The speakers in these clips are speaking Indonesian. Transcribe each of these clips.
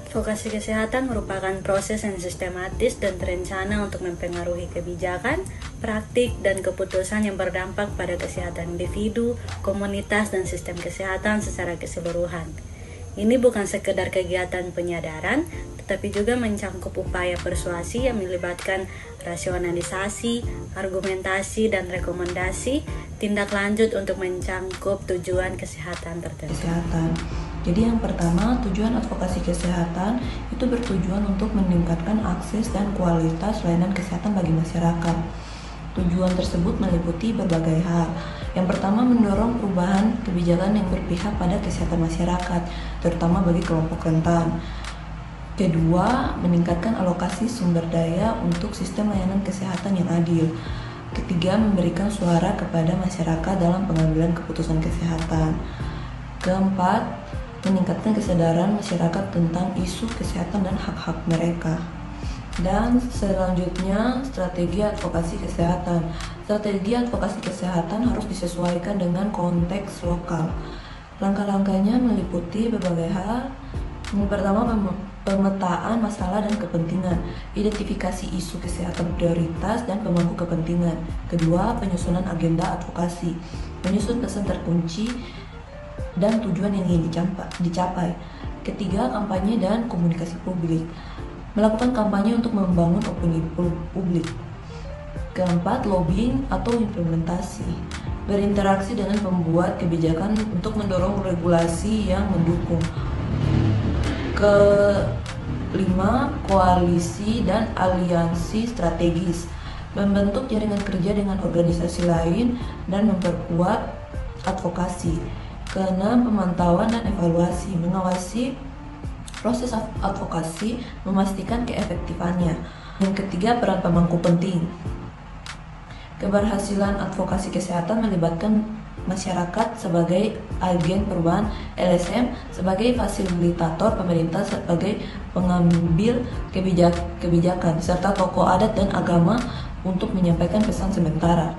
Advokasi kesehatan merupakan proses yang sistematis dan terencana untuk mempengaruhi kebijakan, praktik, dan keputusan yang berdampak pada kesehatan individu, komunitas, dan sistem kesehatan secara keseluruhan. Ini bukan sekedar kegiatan penyadaran, tetapi juga mencangkup upaya persuasi yang melibatkan rasionalisasi, argumentasi, dan rekomendasi tindak lanjut untuk mencangkup tujuan kesehatan tertentu. Jadi yang pertama, tujuan advokasi kesehatan itu bertujuan untuk meningkatkan akses dan kualitas layanan kesehatan bagi masyarakat. Tujuan tersebut meliputi berbagai hal. Yang pertama, mendorong perubahan kebijakan yang berpihak pada kesehatan masyarakat, terutama bagi kelompok rentan. Kedua, meningkatkan alokasi sumber daya untuk sistem layanan kesehatan yang adil. Ketiga, memberikan suara kepada masyarakat dalam pengambilan keputusan kesehatan. Keempat, meningkatkan kesadaran masyarakat tentang isu kesehatan dan hak-hak mereka. Dan selanjutnya, strategi advokasi kesehatan. Strategi advokasi kesehatan harus disesuaikan dengan konteks lokal. Langkah-langkahnya meliputi berbagai hal. Yang pertama, pemetaan masalah dan kepentingan, identifikasi isu kesehatan prioritas dan pemangku kepentingan. Kedua, penyusunan agenda advokasi, menyusun pesan terkunci dan tujuan yang ingin dicapai. Ketiga, kampanye dan komunikasi publik, melakukan kampanye untuk membangun opini publik. Keempat, lobbying atau implementasi, berinteraksi dengan pembuat kebijakan untuk mendorong regulasi yang mendukung. Kelima, koalisi dan aliansi strategis, membentuk jaringan kerja dengan organisasi lain dan memperkuat advokasi. Keenam, pemantauan dan evaluasi, mengawasi proses advokasi, memastikan keefektifannya. Yang ketiga, peran pemangku penting. Keberhasilan advokasi kesehatan melibatkan masyarakat sebagai agen perubahan, LSM sebagai fasilitator, pemerintah sebagai pengambil kebijakan, serta tokoh adat dan agama untuk menyampaikan pesan sementara.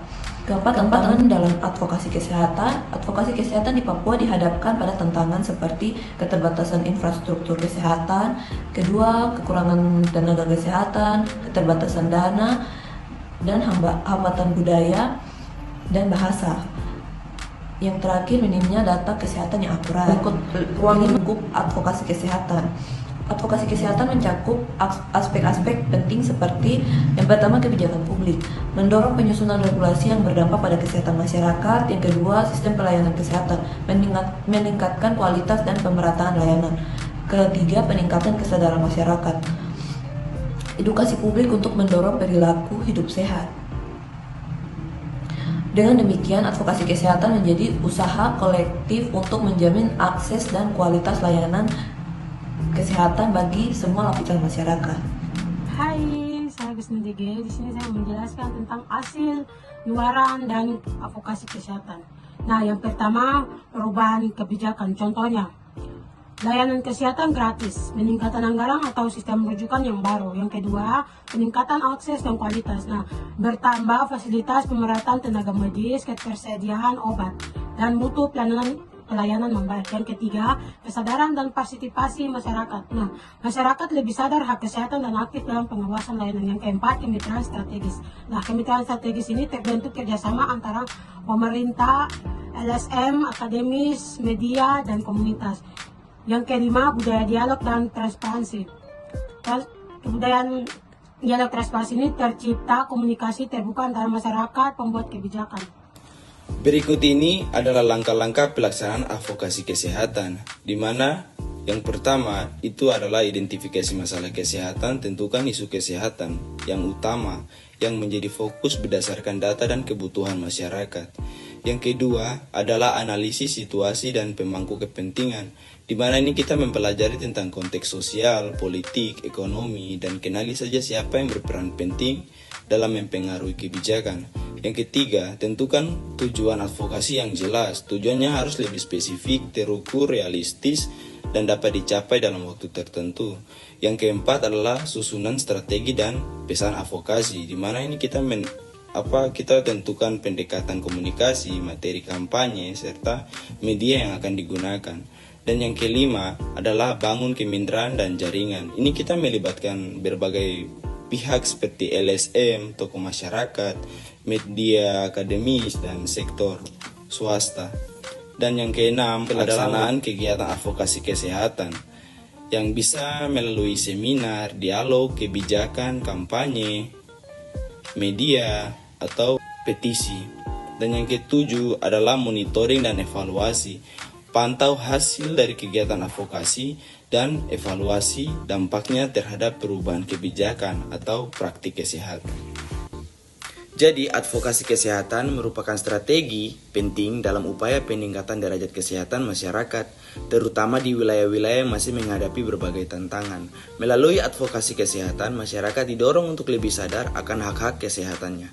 Keempat, tantangan dalam advokasi kesehatan. Advokasi kesehatan di Papua dihadapkan pada tantangan seperti keterbatasan infrastruktur kesehatan, kedua, kekurangan tenaga kesehatan, keterbatasan dana, dan hambatan budaya dan bahasa. Yang terakhir, minimnya data kesehatan yang akurat. Ruang lingkup advokasi kesehatan. Advokasi kesehatan mencakup aspek-aspek penting seperti yang pertama, kebijakan publik, mendorong penyusunan regulasi yang berdampak pada kesehatan masyarakat. Yang kedua, sistem pelayanan kesehatan, meningkatkan kualitas dan pemerataan layanan. Ketiga, peningkatan kesadaran masyarakat, edukasi publik untuk mendorong perilaku hidup sehat. Dengan demikian, advokasi kesehatan menjadi usaha kolektif untuk menjamin akses dan kualitas layanan kesehatan bagi semua lapisan masyarakat. Hai, saya Gusni DG. Di sini saya menjelaskan tentang hasil luaran dan advokasi kesehatan. Nah, yang pertama, perubahan kebijakan. Contohnya, layanan kesehatan gratis, peningkatan anggaran atau sistem rujukan yang baru. Yang kedua, peningkatan akses dan kualitas. Nah, bertambah fasilitas pemerataan tenaga medis, ketersediaan obat, dan mutu pelayanan membaik. Yang ketiga, kesadaran dan partisipasi masyarakat. Nah, masyarakat lebih sadar hak kesehatan dan aktif dalam pengawasan layanan. Yang keempat, kemitraan strategis. Nah, kemitraan strategis ini terbentuk kerjasama antara pemerintah, LSM, akademis, media, dan komunitas. Yang kelima, budaya dialog dan transparansi. Kebudayaan dialog transparansi ini tercipta komunikasi terbuka antara masyarakat, pembuat kebijakan. Berikut ini adalah langkah-langkah pelaksanaan advokasi kesehatan, di mana yang pertama itu adalah identifikasi masalah kesehatan, tentukan isu kesehatan yang utama yang menjadi fokus berdasarkan data dan kebutuhan masyarakat. Yang kedua adalah analisis situasi dan pemangku kepentingan, di mana ini kita mempelajari tentang konteks sosial, politik, ekonomi, dan kenali saja siapa yang berperan penting dalam mempengaruhi kebijakan. Yang ketiga, tentukan tujuan advokasi yang jelas. Tujuannya harus lebih spesifik, terukur, realistis, dan dapat dicapai dalam waktu tertentu. Yang keempat adalah susunan strategi dan pesan advokasi, di mana ini kita kita tentukan pendekatan komunikasi, materi kampanye, serta media yang akan digunakan. Dan yang kelima adalah bangun kemitraan dan jaringan. Ini kita melibatkan berbagai pihak seperti LSM, tokoh masyarakat, media akademis, dan sektor swasta. Dan yang keenam, pelaksanaan kegiatan advokasi kesehatan yang bisa melalui seminar, dialog, kebijakan, kampanye, media, atau petisi. Dan yang ketujuh adalah monitoring dan evaluasi. Pantau hasil dari kegiatan advokasi dan evaluasi dampaknya terhadap perubahan kebijakan atau praktik kesehatan. Jadi, advokasi kesehatan merupakan strategi penting dalam upaya peningkatan derajat kesehatan masyarakat, terutama di wilayah-wilayah yang masih menghadapi berbagai tantangan. Melalui advokasi kesehatan, masyarakat didorong untuk lebih sadar akan hak-hak kesehatannya.